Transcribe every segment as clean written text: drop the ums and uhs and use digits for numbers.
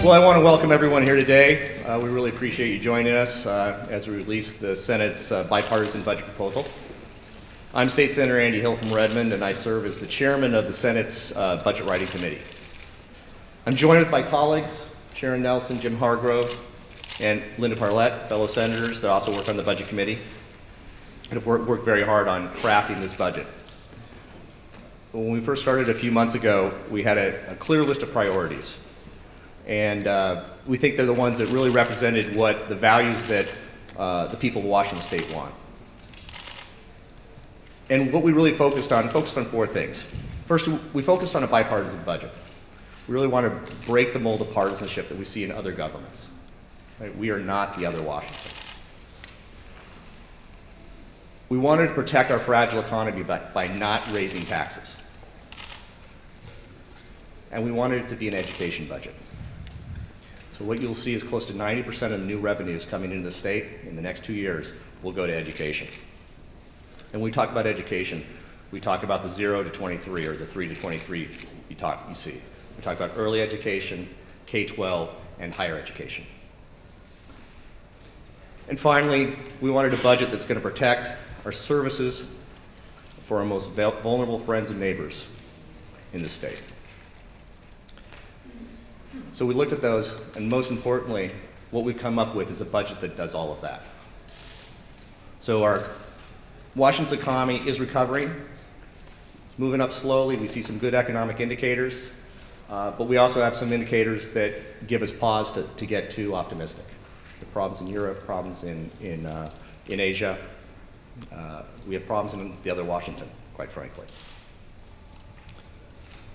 Well, I want to welcome everyone here today. We really appreciate you joining us as we release the Senate's bipartisan budget proposal. I'm State Senator Andy Hill from Redmond, and I serve as the chairman of the Senate's Budget Writing Committee. I'm joined with my colleagues, Sharon Nelson, Jim Hargrove, and Linda Parlett, fellow senators that also work on the Budget Committee, and have worked very hard on crafting this budget. When we first started a few months ago, we had a clear list of priorities. And we think they're the ones that really represented what the values that the people of Washington State want. And what we really focused on four things. First, we focused on a bipartisan budget. We really want to break the mold of partisanship that we see in other governments. Right? We are not the other Washington. We wanted to protect our fragile economy by not raising taxes. And we wanted it to be an education budget. So what you'll see is close to 90% of the new revenues coming into the state in the next 2 years will go to education. And when we talk about education, we talk about the 0 to 23 or the 3 to 23 you see. We talk about early education, K-12, and higher education. And finally, we wanted a budget that's going to protect our services for our most vulnerable friends and neighbors in the state. So we looked at those, and most importantly, what we've come up with is a budget that does all of that. So our Washington's economy is recovering. It's moving up slowly. We see some good economic indicators, but we also have some indicators that give us pause to get too optimistic. The problems in Europe, problems in Asia. We have problems in the other Washington, quite frankly.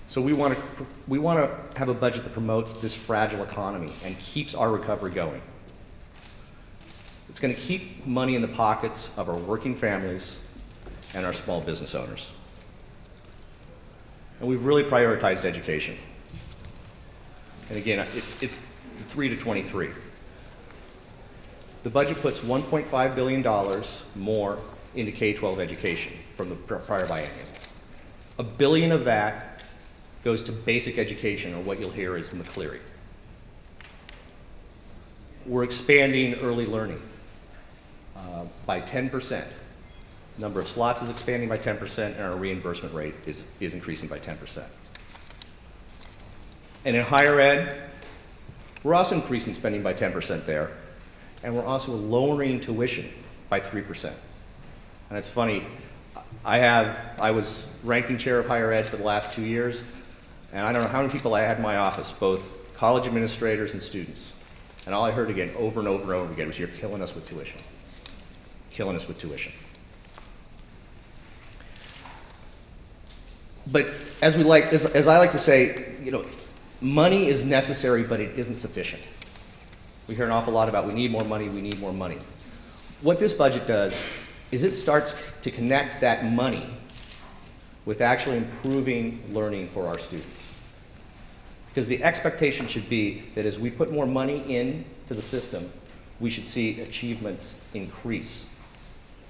So we want to have a budget that promotes this fragile economy and keeps our recovery going. It's going to keep money in the pockets of our working families and our small business owners. And we've really prioritized education. And again, it's the 3 to 23. The budget puts $1.5 billion more into K-12 education from the prior biennium. $1 billion of that goes to basic education, or what you'll hear is McCleary. We're expanding early learning by 10%. Number of slots is expanding by 10%, and our reimbursement rate is increasing by 10%. And in higher ed, we're also increasing spending by 10% there, and we're also lowering tuition by 3%. And it's funny, I was ranking chair of higher ed for the last 2 years, and I don't know how many people I had in my office, both college administrators and students. And all I heard again, over and over and over again, was you're killing us with tuition. Killing us with tuition. But as I like to say, you know, money is necessary, but it isn't sufficient. We hear an awful lot about we need more money, we need more money. What this budget does is it starts to connect that money with actually improving learning for our students. Because the expectation should be that as we put more money into the system, we should see achievements increase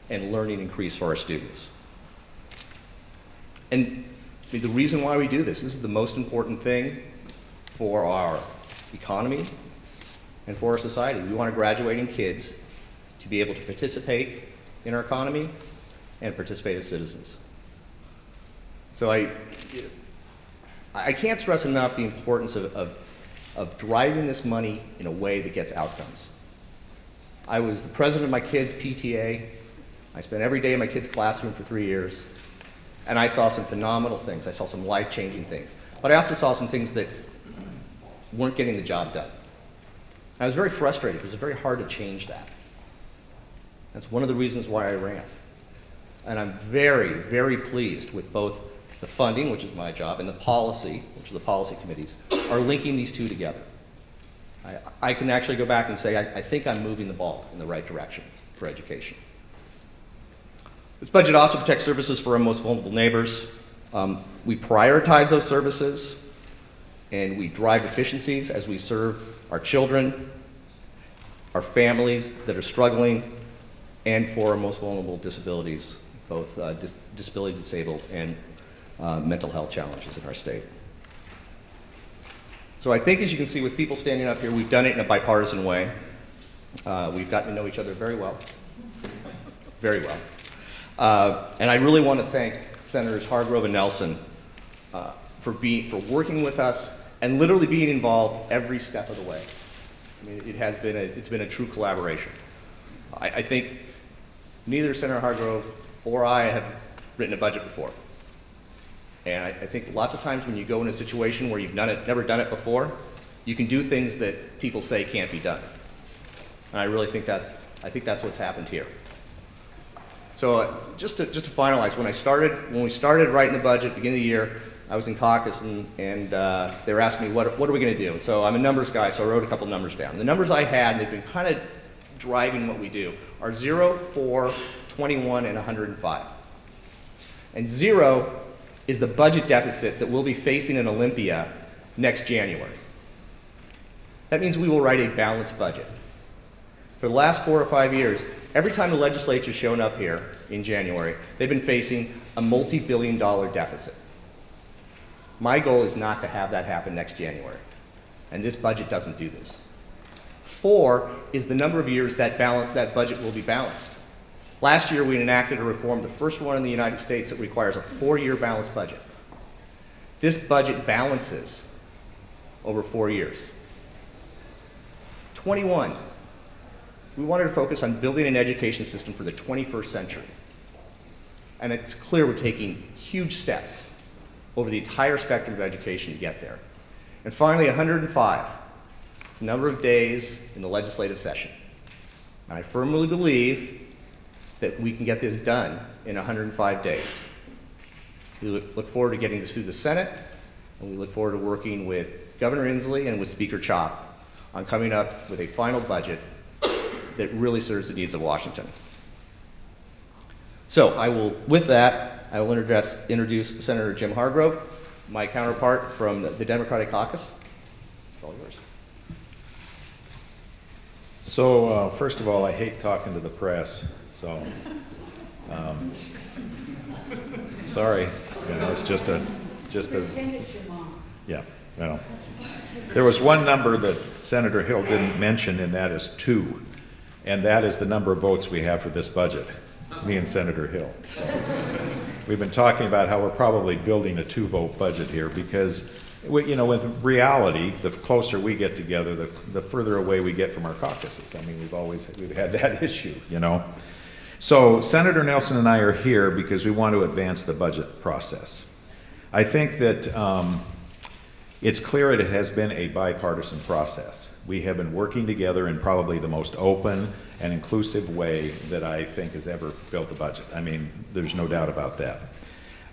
and learning increase for our students. And the reason why we do this is the most important thing for our economy and for our society. We want our graduating kids to be able to participate in our economy and participate as citizens. So I can't stress enough the importance of driving this money in a way that gets outcomes. I was the president of my kids' PTA. I spent every day in my kids' classroom for 3 years, and I saw some phenomenal things. I saw some life-changing things. But I also saw some things that weren't getting the job done. I was very frustrated because it was very hard to change that. That's one of the reasons why I ran. And I'm very, very pleased with both the funding, which is my job, and the policy, which is the policy committees, are linking these two together. I can actually go back and say, I think I'm moving the ball in the right direction for education. This budget also protects services for our most vulnerable neighbors. We prioritize those services, and we drive efficiencies as we serve our children, our families that are struggling, and for our most vulnerable disabilities, both disability disabled and mental health challenges in our state. So I think, as you can see with people standing up here, we've done it in a bipartisan way. We've gotten to know each other very well, very well. And I really want to thank Senators Hargrove and Nelson for working with us and literally being involved every step of the way. I mean, it's been a true collaboration. I think neither Senator Hargrove or I have written a budget before. And I think lots of times when you go in a situation where you've never done it before, you can do things that people say can't be done. And I really think that's what's happened here. So just to finalize, when we started writing the budget at the beginning of the year, I was in caucus and they were asking me, what are we going to do? So I'm a numbers guy, so I wrote a couple numbers down. The numbers I had, they've been kind of driving what we do, are 0, 4, 21, and 105. And 0 is the budget deficit that we'll be facing in Olympia next January. That means we will write a balanced budget. For the last 4 or 5 years, every time the legislature's shown up here in January, they've been facing a multi-billion-dollar deficit. My goal is not to have that happen next January, and this budget doesn't do this. 4 is the number of years that budget will be balanced. Last year, we enacted a reform, the first one in the United States, that requires a 4-year balanced budget. This budget balances over 4 years. 21, we wanted to focus on building an education system for the 21st century. And it's clear we're taking huge steps over the entire spectrum of education to get there. And finally, 105. It's the number of days in the legislative session. And I firmly believe that we can get this done in 105 days. We look forward to getting this through the Senate, and we look forward to working with Governor Inslee and with Speaker Chop on coming up with a final budget that really serves the needs of Washington. So with that, I will introduce Senator Jim Hargrove, my counterpart from the Democratic Caucus. It's all yours. So first of all, I hate talking to the press, so sorry. You know, it's just a. Pretend it's your mom. Yeah. Well, there was one number that Senator Hill didn't mention, and that is 2, and that is the number of votes we have for this budget. Me and Senator Hill. We've been talking about how we're probably building a 2-vote budget here because, you know, with reality, the closer we get together, the further away we get from our caucuses. I mean, we've had that issue, you know. So Senator Nelson and I are here because we want to advance the budget process. I think that it's clear it has been a bipartisan process. We have been working together in probably the most open and inclusive way that I think has ever built a budget. I mean, there's no doubt about that.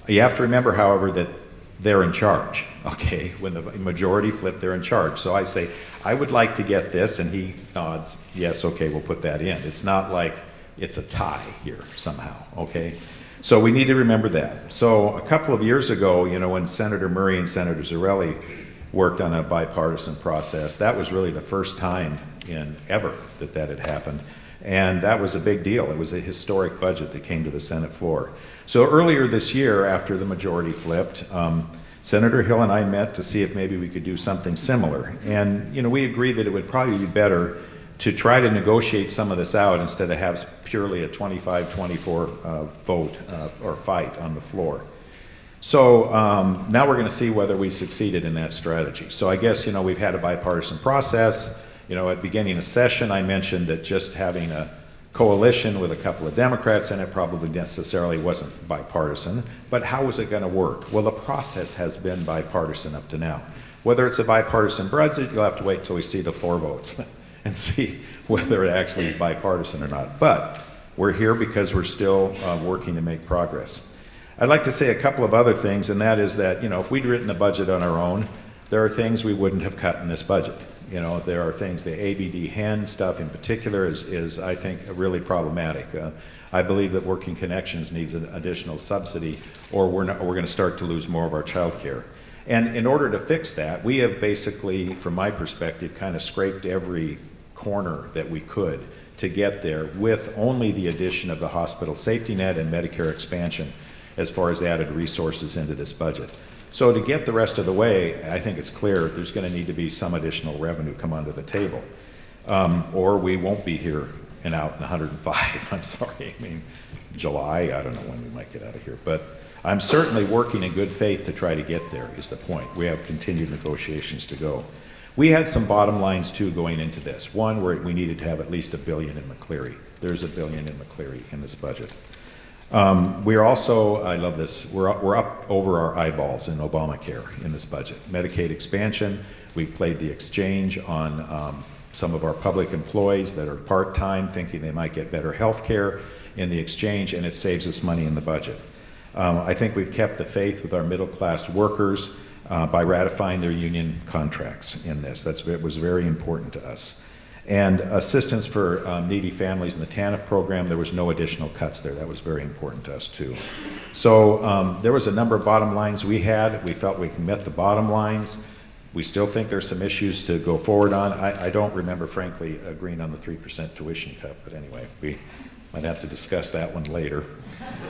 You have to remember, however, that they're in charge, okay? When the majority flip, they're in charge. So I say, I would like to get this, and he nods, yes, okay, we'll put that in. It's not like it's a tie here somehow, okay? So we need to remember that. So a couple of years ago, you know, when Senator Murray and Senator Zarelli worked on a bipartisan process, that was really the first time in ever that had happened. And that was a big deal. It was a historic budget that came to the Senate floor. So earlier this year, after the majority flipped, Senator Hill and I met to see if maybe we could do something similar. And, you know, we agreed that it would probably be better to try to negotiate some of this out instead of have purely a 25-24 vote or fight on the floor. So now we're going to see whether we succeeded in that strategy. So I guess, you know, we've had a bipartisan process. You know, at beginning of session, I mentioned that just having a coalition with a couple of Democrats in it probably necessarily wasn't bipartisan. But how was it going to work? Well, the process has been bipartisan up to now. Whether it's a bipartisan budget, you'll have to wait till we see the floor votes and see whether it actually is bipartisan or not. But we're here because we're still working to make progress. I'd like to say a couple of other things, and that is that, you know, if we'd written the budget on our own, there are things we wouldn't have cut in this budget. You know, there are things, the ABD hen stuff in particular is I think, really problematic. I believe that Working Connections needs an additional subsidy, or we're going to start to lose more of our child care. And in order to fix that, we have basically, from my perspective, kind of scraped every corner that we could to get there with only the addition of the hospital safety net and Medicare expansion as far as added resources into this budget. So to get the rest of the way, I think it's clear there's going to need to be some additional revenue come onto the table. Or we won't be here and out in 105. I'm sorry. I mean, July, I don't know when we might get out of here. But I'm certainly working in good faith to try to get there, is the point. We have continued negotiations to go. We had some bottom lines, too, going into this. One, where we needed to have at least $1 billion in McCleary. There's $1 billion in McCleary in this budget. We're also, I love this, we're up over our eyeballs in Obamacare in this budget. Medicaid expansion, we played the exchange on some of our public employees that are part-time, thinking they might get better health care in the exchange, and it saves us money in the budget. I think we've kept the faith with our middle-class workers by ratifying their union contracts in this. It was very important to us. And assistance for needy families in the TANF program, there was no additional cuts there. That was very important to us, too. So there was a number of bottom lines we had. We felt we met the bottom lines. We still think there's some issues to go forward on. I don't remember, frankly, agreeing on the 3% tuition cut, but anyway, we might have to discuss that one later.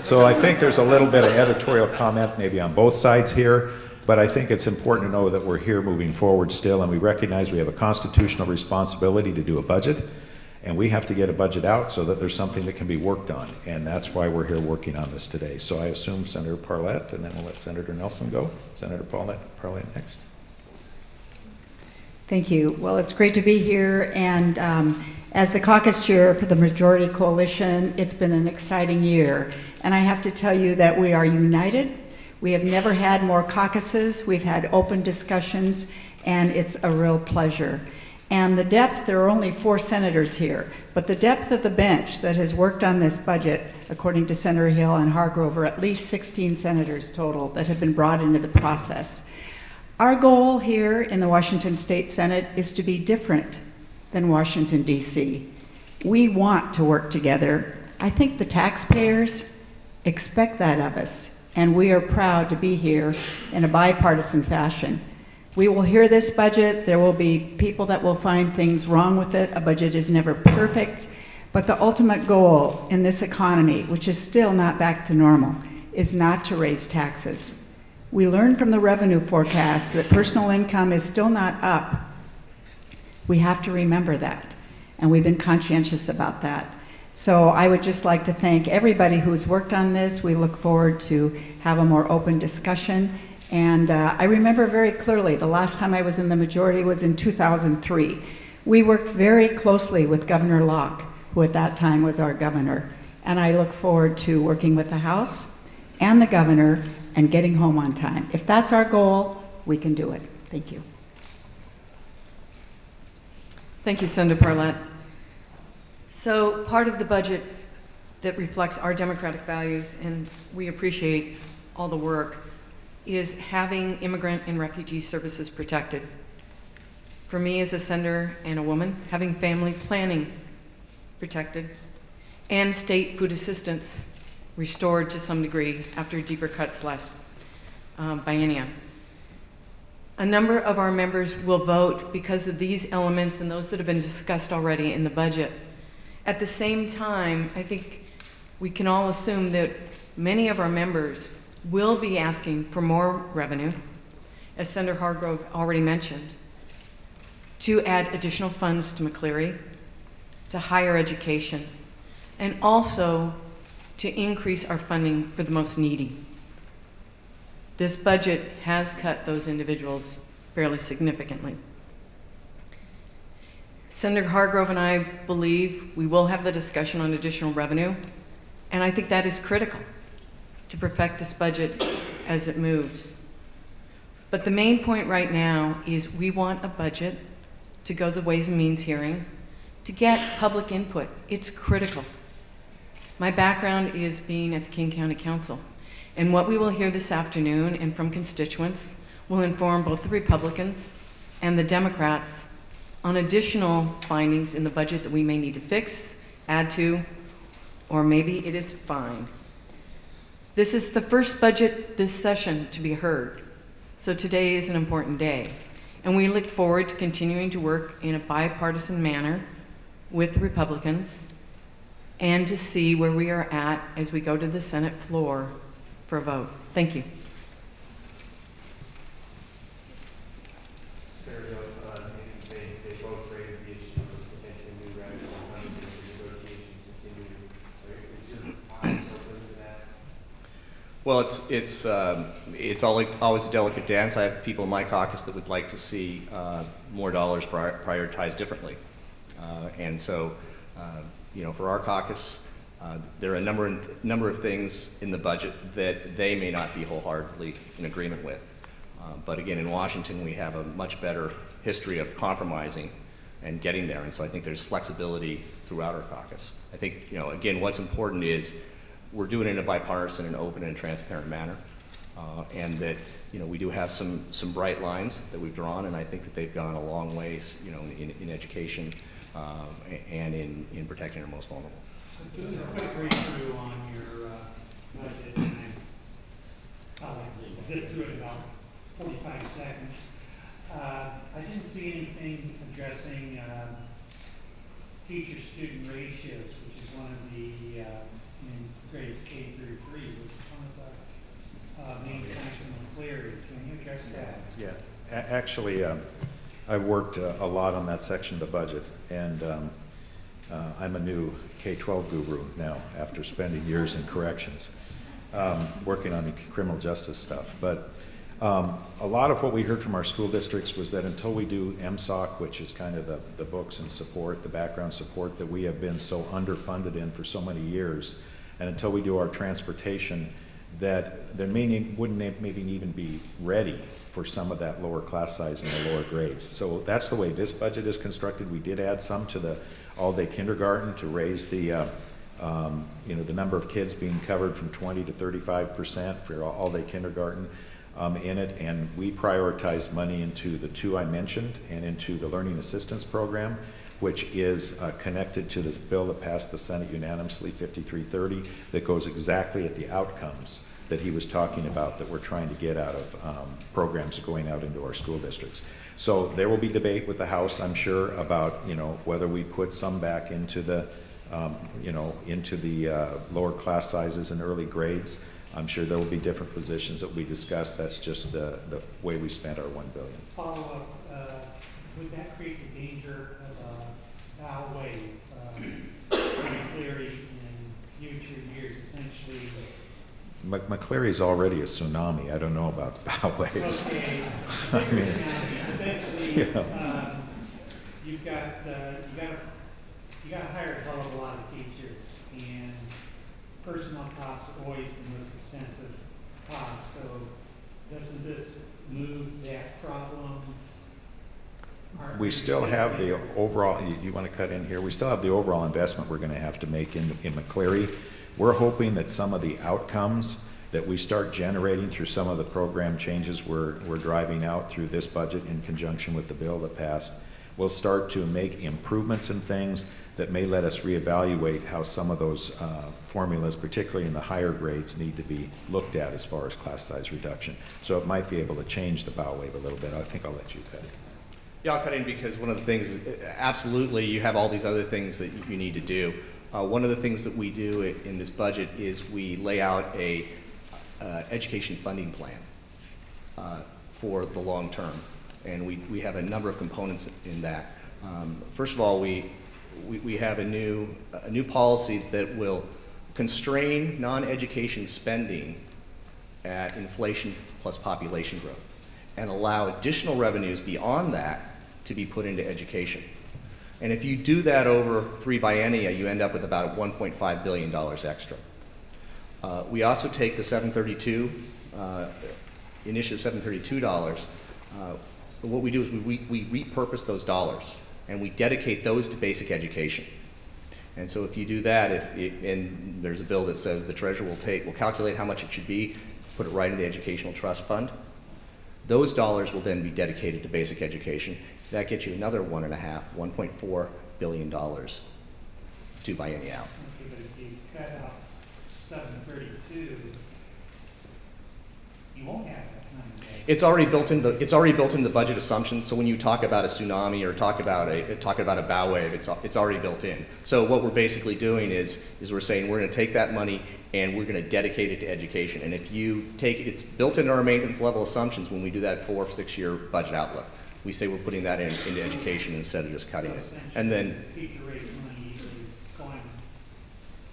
So I think there's a little bit of editorial comment maybe on both sides here, but I think it's important to know that we're here moving forward still, and we recognize we have a constitutional responsibility to do a budget, and we have to get a budget out so that there's something that can be worked on, and that's why we're here working on this today. So I assume Senator Parlett, and then we'll let Senator Nelson go. Senator Parlett next. Thank you. Well, it's great to be here, and as the caucus chair for the Majority Coalition, it's been an exciting year, and I have to tell you that we are united. We have never had more caucuses. We've had open discussions, and it's a real pleasure. And the depth, there are only 4 senators here, but the depth of the bench that has worked on this budget, according to Senator Hill and Hargrove, are at least 16 senators total that have been brought into the process. Our goal here in the Washington State Senate is to be different than Washington, D.C. We want to work together. I think the taxpayers expect that of us, and we are proud to be here in a bipartisan fashion. We will hear this budget. There will be people that will find things wrong with it. A budget is never perfect, but the ultimate goal in this economy, which is still not back to normal, is not to raise taxes. We learned from the revenue forecast that personal income is still not up. We have to remember that, and we've been conscientious about that. So I would just like to thank everybody who's worked on this. We look forward to have a more open discussion. And I remember very clearly the last time I was in the majority was in 2003. We worked very closely with Governor Locke, who at that time was our governor. And I look forward to working with the House and the governor and getting home on time. If that's our goal, we can do it. Thank you. Thank you, Senator Parlett. So part of the budget that reflects our democratic values, and we appreciate all the work, is having immigrant and refugee services protected. For me as a senator and a woman, having family planning protected, and state food assistance restored to some degree after deeper cuts last biennium. A number of our members will vote because of these elements and those that have been discussed already in the budget. At the same time, I think we can all assume that many of our members will be asking for more revenue, as Senator Hargrove already mentioned, to add additional funds to McCleary, to higher education, and also to increase our funding for the most needy. This budget has cut those individuals fairly significantly. Senator Hargrove and I believe we will have the discussion on additional revenue, and I think that is critical to perfect this budget as it moves. But the main point right now is we want a budget to go to the Ways and Means hearing to get public input. It's critical. My background is being at the King County Council, and what we will hear this afternoon and from constituents will inform both the Republicans and the Democrats on additional findings in the budget that we may need to fix, add to, or maybe it is fine. This is the first budget this session to be heard, so today is an important day, and we look forward to continuing to work in a bipartisan manner with the Republicans and to see where we are at as we go to the Senate floor for a vote. Thank you. Well, it's always a delicate dance. I have people in my caucus that would like to see more dollars prioritized differently, and so for our caucus, there are a number of things in the budget that they may not be wholeheartedly in agreement with. But again, in Washington, we have a much better history of compromising and getting there, and so I think there's flexibility throughout our caucus. I think, again, what's important is we're doing it in a bipartisan and open and transparent manner, and that, we do have some bright lines that we've drawn, and I think that they've gone a long ways, in education and in protecting our most vulnerable. So doing a quick read-through on your budget, and I'll zip through it in about 45 seconds. I didn't see anything addressing teacher-student ratios, which is one of the, in grades K through 3, which is one of the main points from Cleary. Can you address that? Yeah, actually, I worked a lot on that section of the budget, and I'm a new K-12 guru now after spending years in corrections, working on the criminal justice stuff. But a lot of what we heard from our school districts was that until we do MSOC, which is kind of the books and support, the background support that we have been so underfunded in for so many years, and until we do our transportation, that there wouldn't maybe even be ready for some of that lower class size and the lower grades. So that's the way this budget is constructed. We did add some to the all-day kindergarten to raise the the number of kids being covered from 20 to 35% for all-day kindergarten in it, and we prioritized money into the two I mentioned and into the learning assistance program, which is connected to this bill that passed the Senate unanimously, 5330, that goes exactly at the outcomes that he was talking about that we're trying to get out of programs going out into our school districts. So there will be debate with the House, I'm sure, about whether we put some back into the lower class sizes and early grades. I'm sure there will be different positions that we discuss. That's just the way we spent our $1 billion. Follow up, would that create the danger of a bow wave Cleary in future years, essentially? McCleary's already a tsunami. I don't know about bow waves. Okay. I mean, essentially, yeah. you got to hire a hell of a lot of teachers, and personnel costs are always the most expensive cost. So doesn't this move that problem? We still have the overall, you want to cut in here? We still have the overall investment we're going to have to make in McCleary. We're hoping that some of the outcomes that we start generating through some of the program changes we're driving out through this budget in conjunction with the bill that passed will start to make improvements in things that may let us reevaluate how some of those formulas, particularly in the higher grades, need to be looked at as far as class size reduction. So it might be able to change the bow wave a little bit. I think I'll let you cut it. Yeah, I'll cut in because one of the things, absolutely, you have all these other things that you need to do. One of the things that we do in this budget is we lay out a education funding plan for the long term, and we have a number of components in that. First of all, we have a new policy that will constrain non-education spending at inflation plus population growth, and allow additional revenues beyond that to be put into education. And if you do that over 3 biennia, you end up with about $1.5 billion extra. We also take the 732, initiative 732 dollars. What we do is we repurpose those dollars and we dedicate those to basic education. And so if you do that, and there's a bill that says the treasurer will calculate how much it should be, put it right in the educational trust fund. Those dollars will then be dedicated to basic education. That gets you another $1.4 billion to biennia out. Okay, but if you cut out 732, you won't have that money. It's already built in the budget assumptions. So when you talk about a tsunami or talk about a bow wave, it's already built in. So what we're basically doing is we're saying we're going to take that money and we're going to dedicate it to education. And if you take it, it's built into our maintenance level assumptions when we do that 4 or 6 year budget outlook. We say we're putting that into education instead of just cutting it. And then Teacher rate money is going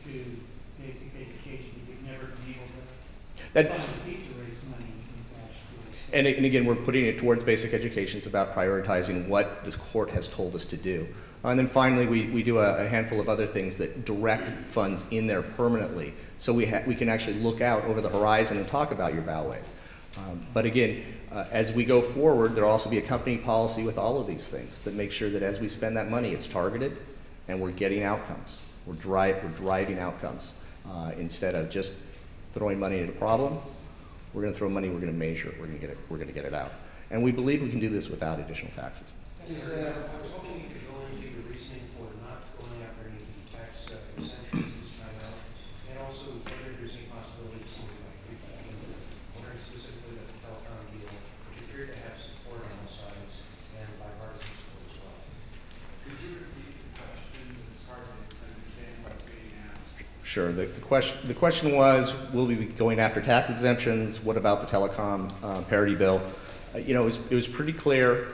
to basic education. You've never been able to. That, fund the teacher raise money attached to it. and again, we're putting it towards basic education. It's about prioritizing what this court has told us to do. And then finally, we do a handful of other things that direct funds in there permanently, so we can actually look out over the horizon and talk about your bow wave. But again, as we go forward, there will also be a company policy with all of these things that make sure that as we spend that money, it's targeted and we're getting outcomes. We're driving outcomes instead of just throwing money at a problem. We're going to throw money. We're going to measure it. We're going to get it out. And we believe we can do this without additional taxes. I was hoping you could go into your reasoning for not going after any tax exemptions this time out, and also whether there's any possibility of something like pre-tax. Wondering specifically that the telecom deal, which appeared to have support on both sides and bipartisan support as well. Could you repeat the question? It's hard to understand what's being asked. Sure. The question was, will we be going after tax exemptions? What about the telecom parity bill? You know, it was pretty clear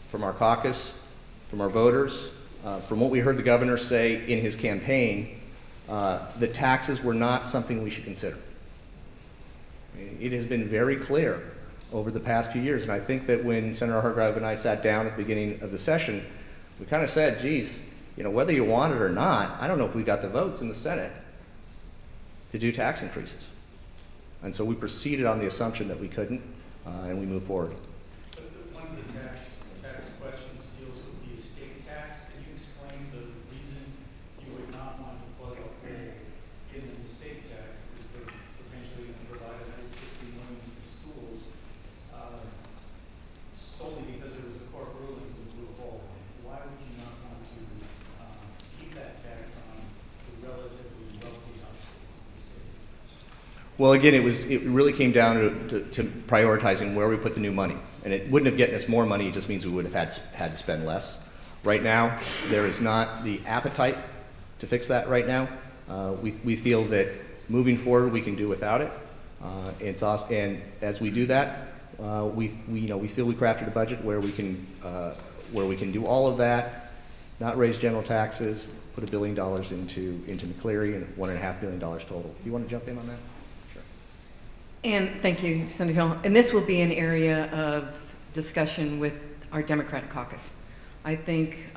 from our caucus, from our voters, from what we heard the governor say in his campaign, that taxes were not something we should consider. It has been very clear over the past few years, and I think that when Senator Hargrove and I sat down at the beginning of the session, we kind of said, geez, you know, whether you want it or not, I don't know if we got the votes in the Senate to do tax increases. And so we proceeded on the assumption that we couldn't, and we moved forward. But one of the tax questions deals with the estate tax. Can you explain the reason you would not want to plug a hole in the estate tax, because potentially you can provide $160 million to schools solely because there was a court ruling that blew a hole? Why would you not want to keep that tax on the relatively wealthy households in the state? Well, again, it really came down to prioritizing where we put the new money. And it wouldn't have gotten us more money, it just means we would have had to spend less. Right now, there is not the appetite to fix that right now. We feel that moving forward, we can do without it. And as we do that, we feel we crafted a budget where we can do all of that, not raise general taxes, put $1 billion into McCleary and $1.5 billion total. Do you want to jump in on that? And thank you, Senator Hill. And this will be an area of discussion with our Democratic caucus. I think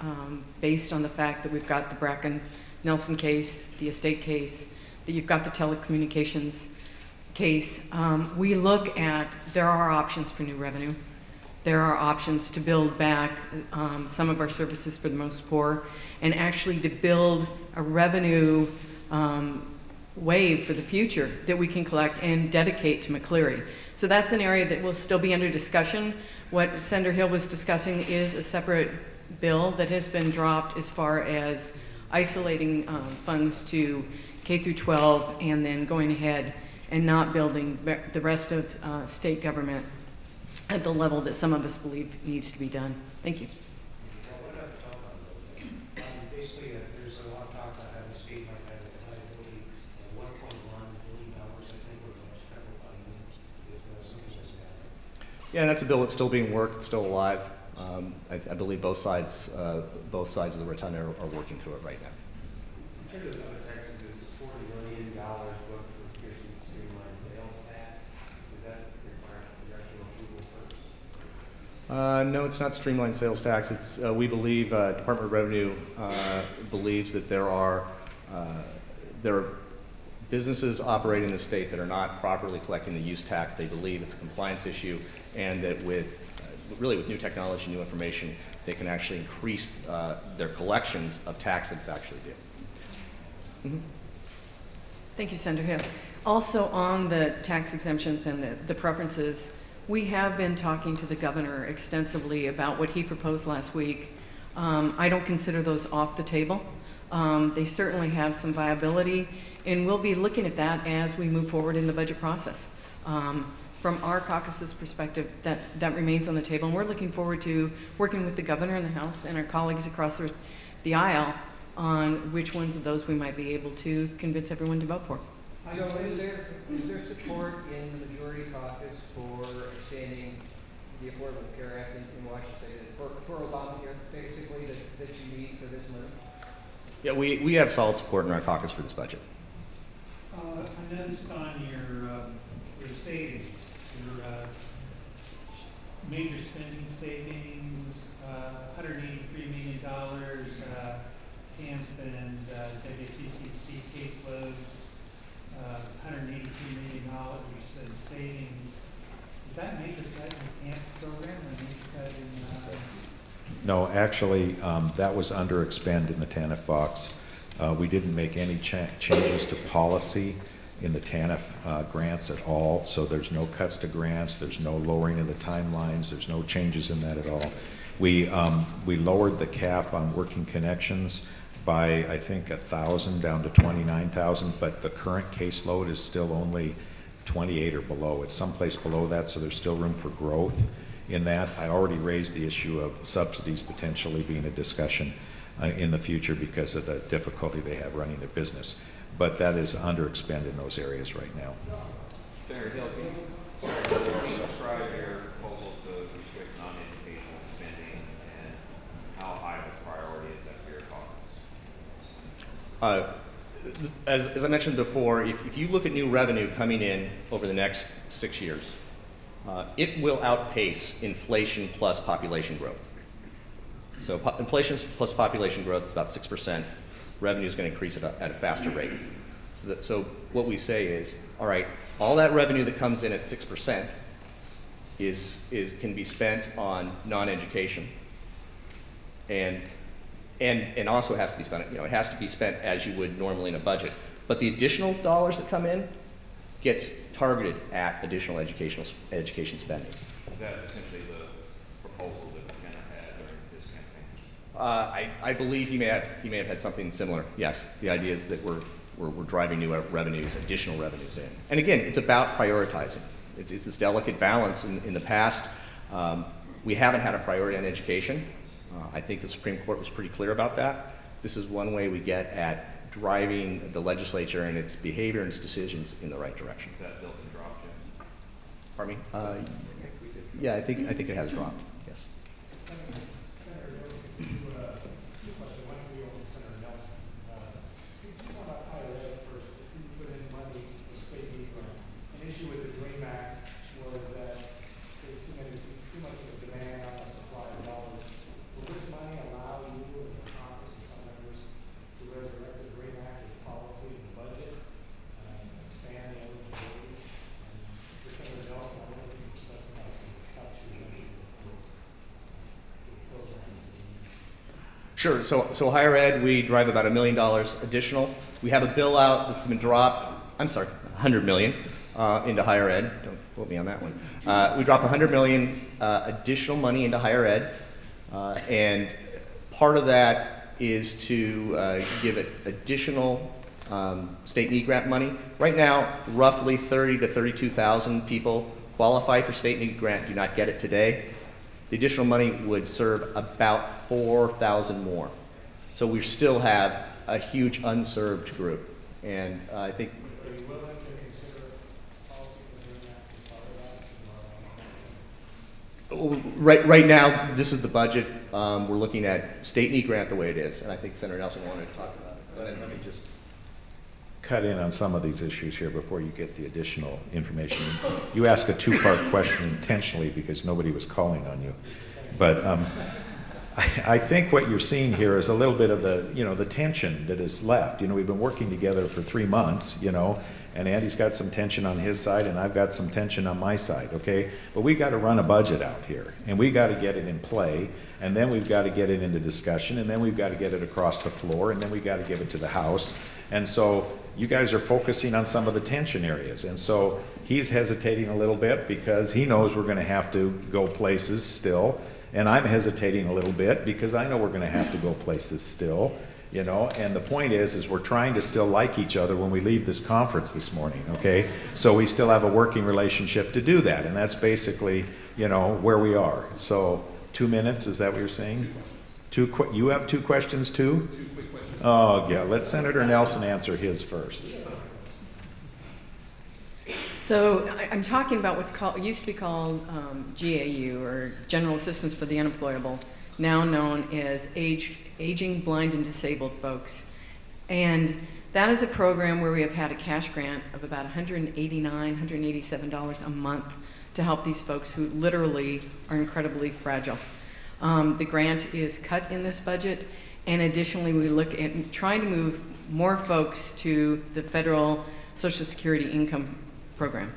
based on the fact that we've got the Bracken-Nelson case, the estate case, that you've got the telecommunications case, we look at, there are options for new revenue. There are options to build back some of our services for the most poor, and actually to build a revenue wave for the future that we can collect and dedicate to McCleary. So that's an area that will still be under discussion. What Senator Hill was discussing is a separate bill that has been dropped as far as isolating funds to K through 12 and then going ahead and not building the rest of state government at the level that some of us believe needs to be done. Thank you. What about the telecom bill? Basically, there's a lot of talk about how the state might have a liability of $1.1 billion, I think, or federal funding if something doesn't happen. Yeah, and that's a bill that's still being worked, it's still alive. I believe both sides of the rotunda are working through it right now. In terms of other taxes, there's $40 million booked for traditional streamlined sales tax. Does that require congressional approval first? No, it's not streamlined sales tax. It's we believe Department of Revenue believes that there are businesses operating in the state that are not properly collecting the use tax. They believe it's a compliance issue, and that with new technology, new information, they can actually increase their collections of tax that's actually due. Mm-hmm. Thank you, Senator Hill. Also on the tax exemptions and the preferences, we have been talking to the governor extensively about what he proposed last week. I don't consider those off the table. They certainly have some viability, and we'll be looking at that as we move forward in the budget process. From our caucus's perspective, that remains on the table, and we're looking forward to working with the governor in the House and our colleagues across the aisle on which ones of those we might be able to convince everyone to vote for. So is there support in the majority caucus for extending the Affordable Care Act in Washington State, for Obamacare, basically, that you need for this money? Yeah, we have solid support in our caucus for this budget. I noticed on your savings, your major spending savings, $183 million, camp and WCCC caseloads, $183 million in savings. Does that make a cut in the camp program or make a cut in? No, actually, that was under expend in the TANF box. We didn't make any changes to policy in the TANF grants at all, so there's no cuts to grants, there's no lowering of the timelines, there's no changes in that at all. We lowered the cap on working connections by, I think, 1,000 down to 29,000, but the current caseload is still only 28 or below. It's someplace below that, so there's still room for growth in that. I already raised the issue of subsidies potentially being a discussion in the future because of the difficulty they have running their business. But that is under expend in those areas right now. Senator Hill, can you describe your proposal to restrict non-educational spending and how high of a priority is that for your caucus? As I mentioned before, if you look at new revenue coming in over the next 6 years, it will outpace inflation plus population growth. So inflation plus population growth is about 6%. Revenue is going to increase at a faster rate. So what we say is, all right, all that revenue that comes in at 6% can be spent on non-education, and also has to be spent. It has to be spent as you would normally in a budget. But the additional dollars that come in gets targeted at additional education spending. Is that essentially the proposal that McKenna had during this campaign? I believe he may have had something similar. Yes, the idea is that we're driving new revenues, additional revenues in. And again, it's about prioritizing. It's this delicate balance. In the past, we haven't had a priority on education. I think the Supreme Court was pretty clear about that. This is one way we get at driving the legislature and its behavior and its decisions in the right direction. Is that built and dropped yet? Pardon me? Yeah, I think it has dropped. Yes. Sure. So higher ed, we drive about $1 million additional. We have a bill out that's been dropped. I'm sorry, $100 million into higher ed. Don't quote me on that one. We drop $100 million additional money into higher ed, and part of that is to give it additional state need grant money. Right now, roughly 30,000 to 32,000 people qualify for state need grant, do not get it today. The additional money would serve about 4,000 more. So we still have a huge unserved group. And I think. Are you willing to consider policy for doing that? Right now, this is the budget. We're looking at state need grant the way it is. And I think Senator Nelson wanted to talk about it. Go ahead. Let me just cut in on some of these issues here before you get the additional information. You asked a two-part question intentionally because nobody was calling on you. But I think what you're seeing here is a little bit of the tension that is left. We've been working together for 3 months, and Andy's got some tension on his side and I've got some tension on my side, okay? But we got to run a budget out here and we got to get it in play, and then we've got to get it into discussion, and then we've got to get it across the floor, and then we've got to give it to the House. And so you guys are focusing on some of the tension areas. And so he's hesitating a little bit because he knows we're going to have to go places still. And I'm hesitating a little bit because I know we're going to have to go places still. And the point is we're trying to still like each other when we leave this conference this morning, okay? So we still have a working relationship to do that. And that's basically, where we are. So 2 minutes, is that what you're saying? You have 2 questions too? 2 quick questions. Oh, yeah, let Senator Nelson answer his first. So I'm talking about what's used to be called GAU, or General Assistance for the Unemployable, now known as Aging, Blind, and Disabled Folks. And That is a program where we have had a cash grant of about $189, $187 a month to help these folks who literally are incredibly fragile. The grant is cut in this budget, and additionally we look at trying to move more folks to the federal Social Security income program.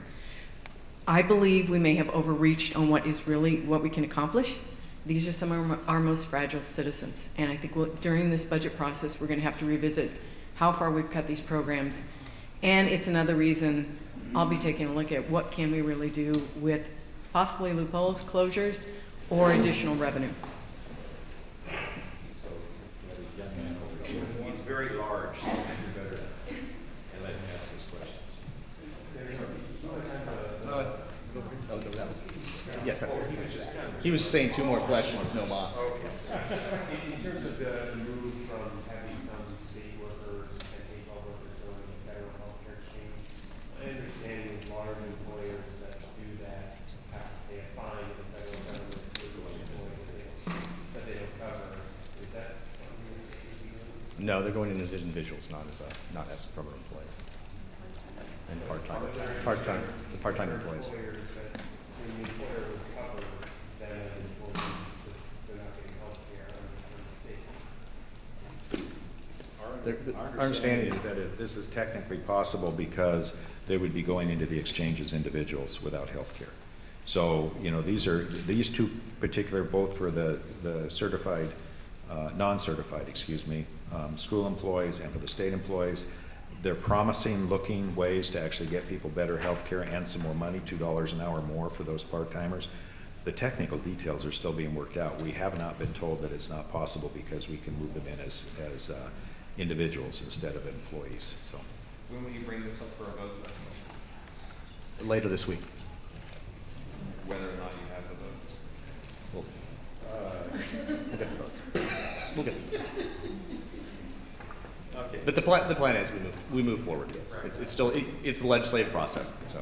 I believe we may have overreached on what we can accomplish. These are some of our most fragile citizens, and I think during this budget process we're going to have to revisit how far we've cut these programs, and it's another reason I'll be taking a look at what can we really do with possibly loopholes, closures, or additional revenue. He's very large, so you better let him ask his questions. Oh, no, that was, yes, that's, he was saying 2 more questions, no mas. Yes. In terms of the move from having some state workers and K-12 workers going to the federal healthcare exchange, my understanding is large employers that do that have to pay a fine to the federal government for employees that they don't cover. Is that something the state would be doing? No, they're going in as individuals, not as from an employer. And part-time employees. Employers that the employer would cover them as employees, but they're not getting health care under the state. Our understanding is that this is technically possible because they would be going into the exchange as individuals without health care. So, you know, these 2 particular, both for the certified, non-certified, excuse me, school employees and for the state employees, they're promising looking ways to actually get people better health care and some more money, $2 an hour more for those part-timers. The technical details are still being worked out. We have not been told that it's not possible because we can move them in as individuals instead of employees. So, When will you bring this up for a vote? Later this week. Whether or not you have the votes? We'll get the votes. We'll get the votes. okay. But the plan is we move forward. It's still it's the legislative process. So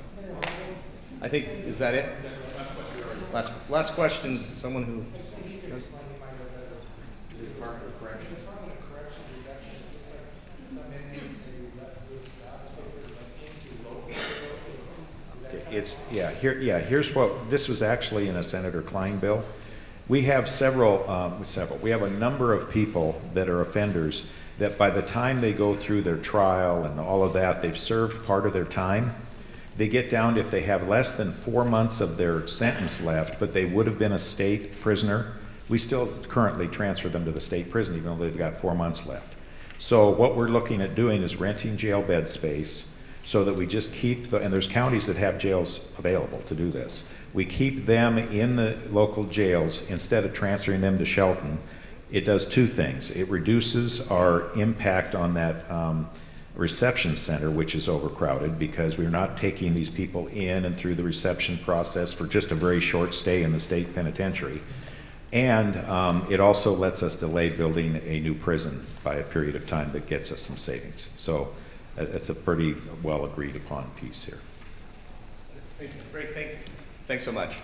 I think, is that it? Last question. Someone who. Here's what this was actually in a Senator Klein bill. We have we have a number of people that are offenders that by the time they go through their trial and all of that, they've served part of their time. They get down to if they have less than 4 months of their sentence left, but they would have been a state prisoner, we still currently transfer them to the state prison even though they've got 4 months left. So what we're looking at doing is renting jail bed space so that we just keep and there's counties that have jails available to do this. We keep them in the local jails instead of transferring them to Shelton. It does 2 things. It reduces our impact on that reception center, which is overcrowded because we're not taking these people in and through the reception process for just a very short stay in the state penitentiary. And it also lets us delay building a new prison by a period of time that gets us some savings. So it's a pretty well agreed upon piece here. Great, thanks so much.